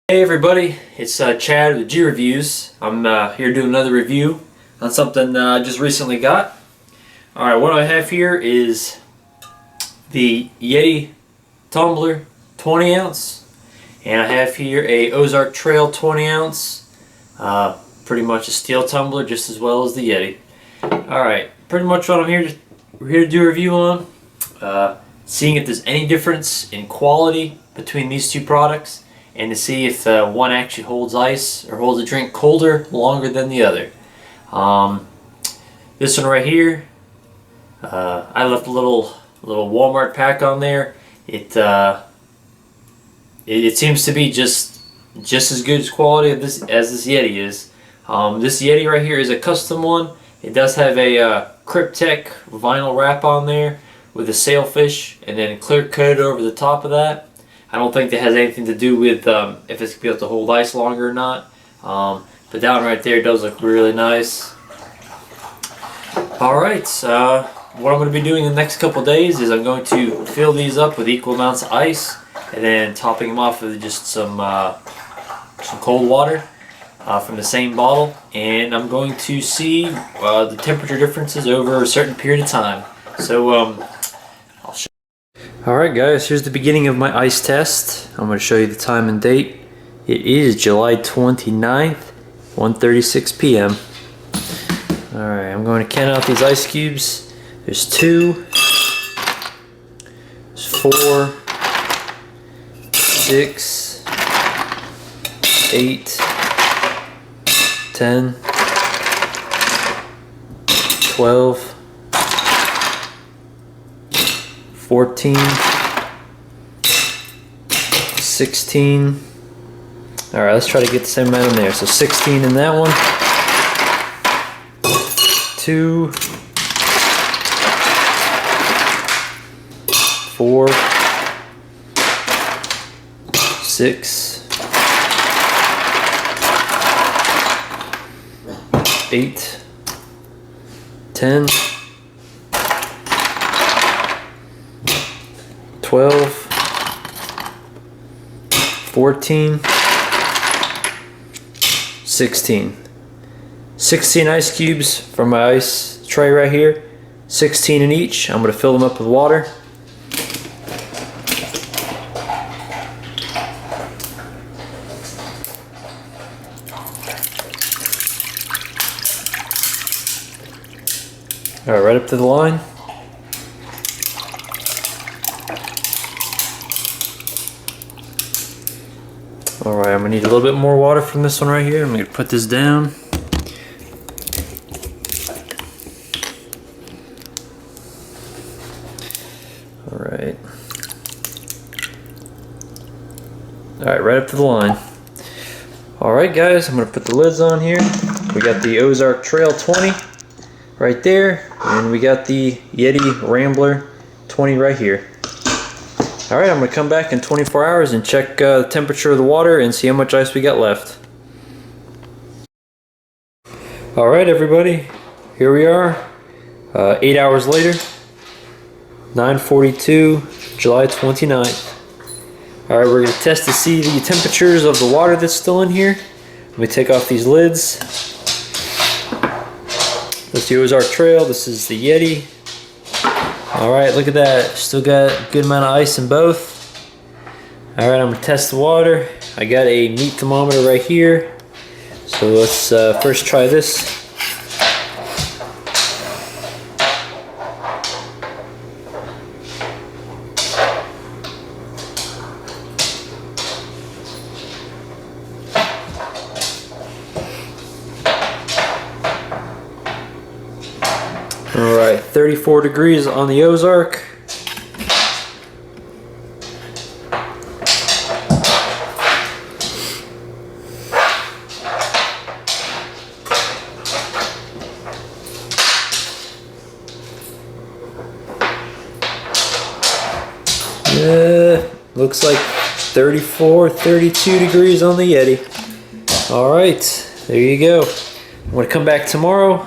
Hey everybody, it's Chad with G Reviews. I'm here doing another review on something I just recently got. Alright, what I have here is the Yeti tumbler 20 ounce, and I have here a Ozark Trail 20 ounce, pretty much a steel tumbler just as well as the Yeti. Alright, pretty much what we're here to do a review on, seeing if there's any difference in quality between these two products, and to see if one actually holds ice or holds a drink colder longer than the other. This one right here, I left a little Walmart pack on there. It seems to be just as good as quality as this Yeti is. This Yeti right here is a custom one. It does have a Cryptek vinyl wrap on there with a sailfish and then clear coated over the top of that. I don't think that has anything to do with if it's going to be able to hold ice longer or not. But that one right there does look really nice. Alright, what I'm going to be doing in the next couple days is I'm going to fill these up with equal amounts of ice and then topping them off with just some cold water from the same bottle. And I'm going to see the temperature differences over a certain period of time. So I'll show. Alright guys, here's the beginning of my ice test. I'm going to show you the time and date. It is July 29th, 1:36 p.m. Alright, I'm going to count out these ice cubes. There's 2, there's 4, 6, 8, 10, 12, 14, 16. Alright, let's try to get the same amount in there. So 16 in that one. 2, 4, 6, 8, 10, 12, 14, 16. 16 ice cubes from my ice tray right here. 16 in each. I'm going to fill them up with water. Alright, right up to the line. Alright, I'm going to need a little bit more water from this one right here. I'm going to put this down. Alright. Alright, right up to the line. Alright guys, I'm going to put the lids on here. We got the Ozark Trail 20 right there. And we got the Yeti Rambler 20 right here. Alright, I'm going to come back in 24 hours and check the temperature of the water and see how much ice we got left. Alright everybody, here we are, 8 hours later, 9:42, July 29th. Alright, we're going to test to see the temperatures of the water that's still in here. Let me take off these lids. That's the Ozark Trail, this is the Yeti. Alright, look at that. Still got a good amount of ice in both. Alright, I'm going to test the water. I got a meat thermometer right here. So let's first try this. Alright, 34 degrees on the Ozark. Looks like 34, 32 degrees on the Yeti. Alright, there you go. I'm going to come back tomorrow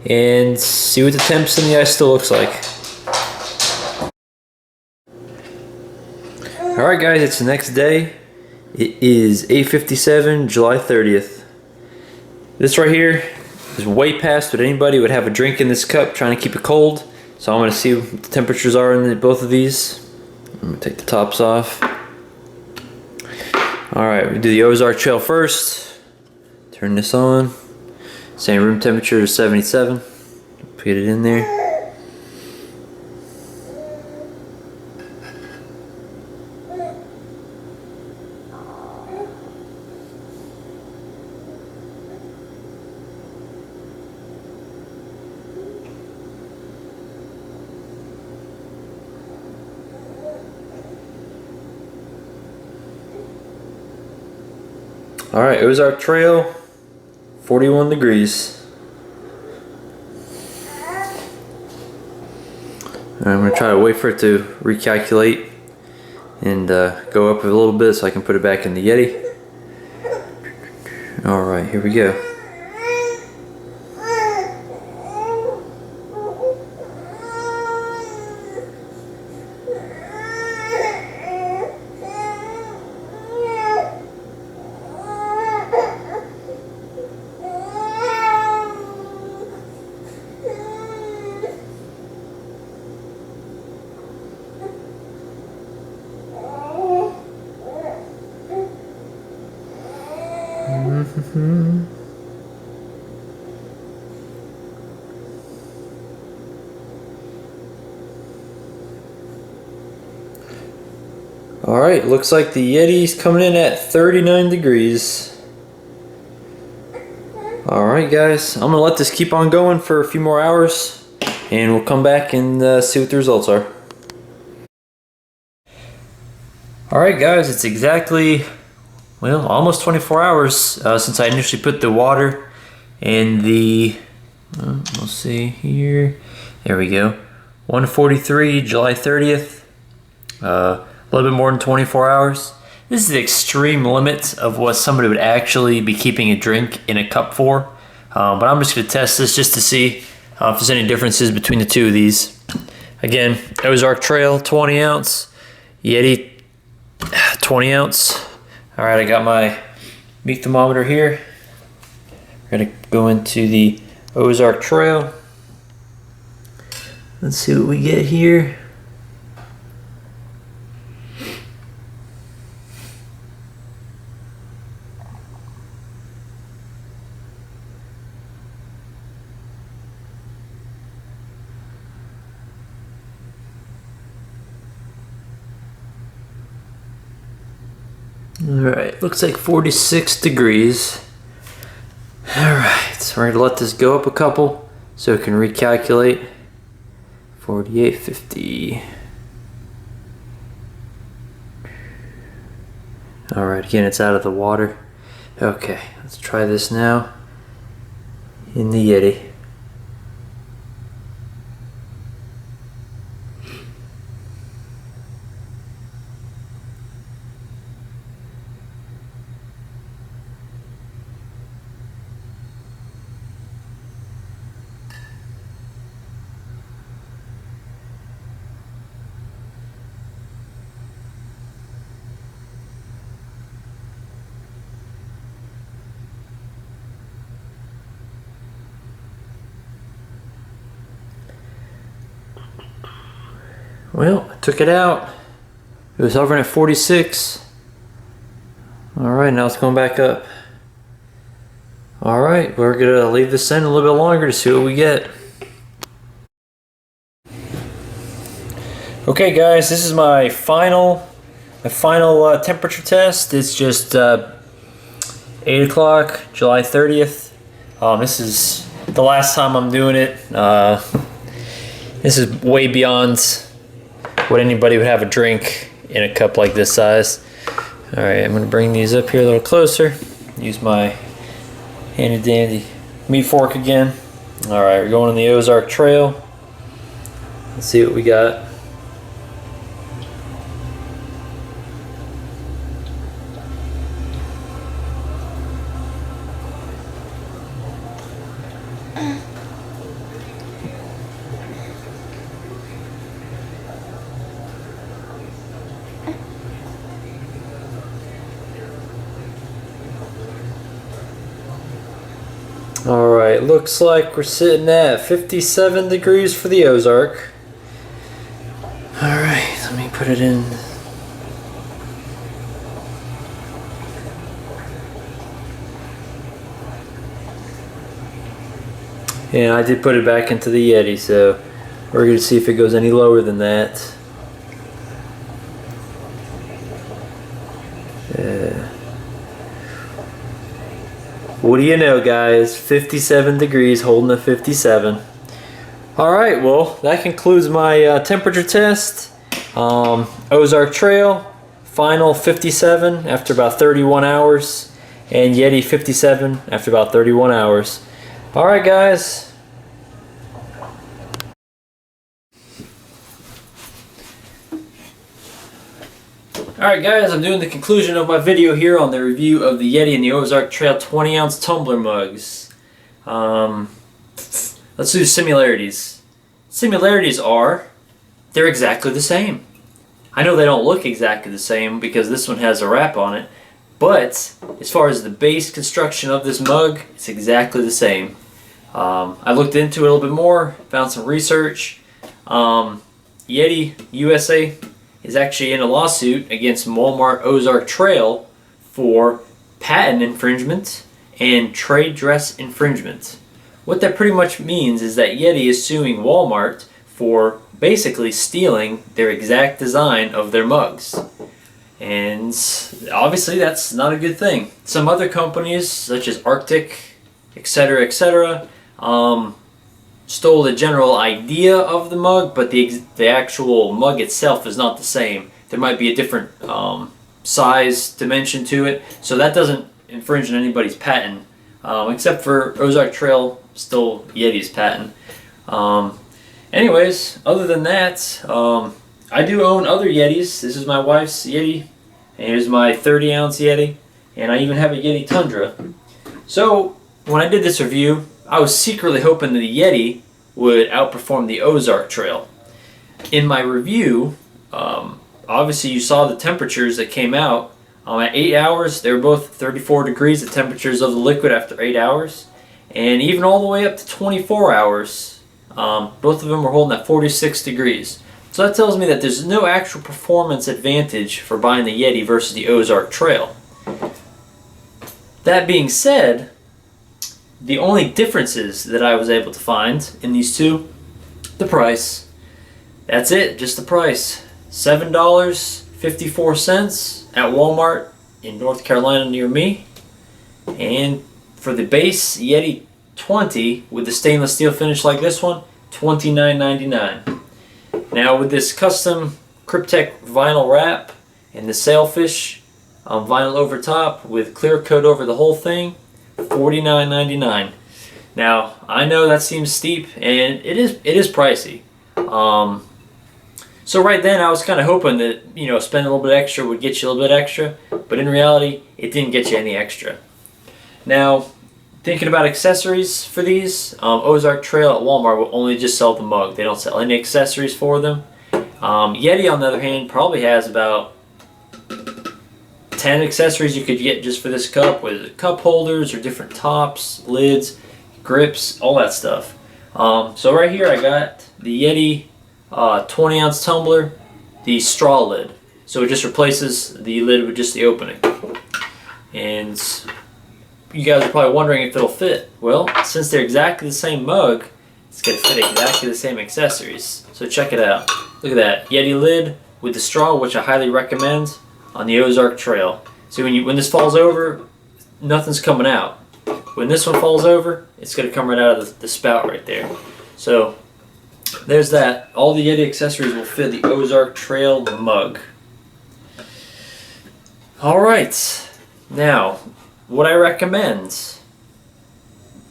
and see what the temps in the ice still looks like. Alright guys, it's the next day It is 8:57, July 30th. This right here is way past what anybody would have a drink in this cup trying to keep it cold. So I'm going to see what the temperatures are in both of these. I'm going to take the tops off. Alright, we do the Ozark Trail first. Turn this on. Same room temperature is 77. Put it in there. Alright, Ozark Trail, 41 degrees. Alright, I'm going to try to wait for it to recalculate and go up a little bit so I can put it back in the Yeti. Alright, here we go. Alright, looks like the Yeti's coming in at 39 degrees. Alright guys, I'm going to let this keep on going for a few more hours and we'll come back and see what the results are. Alright guys, it's exactly, well, almost 24 hours since I initially put the water in the, we'll see here, there we go, 1:43, July 30th, a little bit more than 24 hours. This is the extreme limit of what somebody would actually be keeping a drink in a cup for, but I'm just going to test this just to see if there's any differences between the two of these. Again, Ozark Trail 20 ounce, Yeti 20 ounce. Alright, I got my meat thermometer here. We're going to go into the Ozark Trail. Let's see what we get here. Alright, looks like 46 degrees. Alright, so we're going to let this go up a couple so it can recalculate. 48, 50. Alright, again, it's out of the water. Okay, let's try this now in the Yeti. Well, I took it out. It was hovering at 46. Alright, now it's going back up. Alright, we're going to leave this in a little bit longer to see what we get. Okay guys, this is my final temperature test. It's just 8 o'clock, July 30th. This is the last time I'm doing it. This is way beyond what anybody would have a drink in a cup like this size. Alright, I'm going to bring these up here a little closer. Use my handy dandy meat fork again. Alright, we're going on the Ozark Trail. Let's see what we got. Alright, looks like we're sitting at 57 degrees for the Ozark. Alright, let me put it in. Yeah, I did put it back into the Yeti, so we're going to see if it goes any lower than that. What do you know, guys? 57 degrees, holding a 57. Alright, well, that concludes my temperature test. Ozark Trail, final 57 after about 31 hours. And Yeti 57 after about 31 hours. Alright, guys. Alright guys, I'm doing the conclusion of my video here on the review of the Yeti and the Ozark Trail 20 ounce tumbler mugs. Let's do similarities. Similarities are, they're exactly the same. I know they don't look exactly the same because this one has a wrap on it, but as far as the base construction of this mug, it's exactly the same. I looked into it a little bit more, found some research. Yeti USA is actually in a lawsuit against Walmart Ozark Trail for patent infringement and trade dress infringement. What that pretty much means is that Yeti is suing Walmart for basically stealing their exact design of their mugs. And obviously that's not a good thing. Some other companies such as Arctic, etc., stole the general idea of the mug, but the actual mug itself is not the same. There might be a different size dimension to it, so that doesn't infringe on anybody's patent, except for Ozark Trail, still Yeti's patent. Anyways, other than that, I do own other Yetis. This is my wife's Yeti, and here's my 30 ounce Yeti, and I even have a Yeti Tundra. So when I did this review, I was secretly hoping that the Yeti would outperform the Ozark Trail. In my review, obviously you saw the temperatures that came out. At 8 hours, they were both 34 degrees, the temperatures of the liquid after 8 hours. And even all the way up to 24 hours, both of them were holding at 46 degrees. So that tells me that there's no actual performance advantage for buying the Yeti versus the Ozark Trail. That being said, the only differences that I was able to find in these two, the price. That's it, just the price. $7.54 at Walmart in North Carolina near me. And for the base Yeti 20 with the stainless steel finish like this one, $29.99. Now with this custom Cryptek vinyl wrap and the sailfish vinyl over top with clear coat over the whole thing, $49.99. Now I know that seems steep, and it is pricey. So right then I was kind of hoping that, you know, spending a little bit extra would get you a little bit extra, but in reality it didn't get you any extra. Now thinking about accessories for these, Ozark Trail at Walmart will only just sell the mug. They don't sell any accessories for them. Yeti on the other hand probably has about 10 accessories you could get just for this cup, with cup holders or different tops, lids, grips, all that stuff. So right here I got the Yeti 20 ounce tumbler, the straw lid. So it just replaces the lid with just the opening. And you guys are probably wondering if it'll fit. Well, since they're exactly the same mug, it's going to fit exactly the same accessories. So check it out. Look at that, Yeti lid with the straw, which I highly recommend on the Ozark Trail. So when this falls over, nothing's coming out. When this one falls over, it's going to come right out of the spout right there. So there's that. All the Yeti accessories will fit the Ozark Trail mug. Alright, now what I recommend,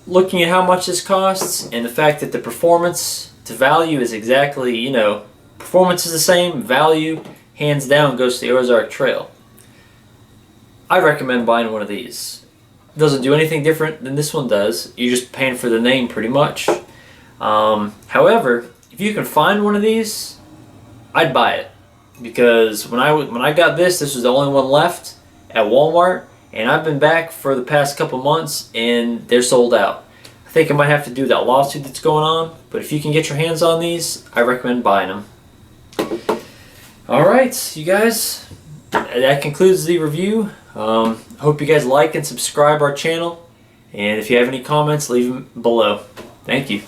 looking at how much this costs and the fact that the performance to value is exactly, you know, performance is the same, value hands down goes to the Ozark Trail. I recommend buying one of these. It doesn't do anything different than this one does. You're just paying for the name pretty much. However, if you can find one of these, I'd buy it, because when I got this was the only one left at Walmart, and I've been back for the past couple months and they're sold out. think I might have to do that lawsuit that's going on, but if you can get your hands on these, I recommend buying them. Alright, you guys, that concludes the review. Hope you guys like and subscribe our channel, and if you have any comments, leave them below. Thank you.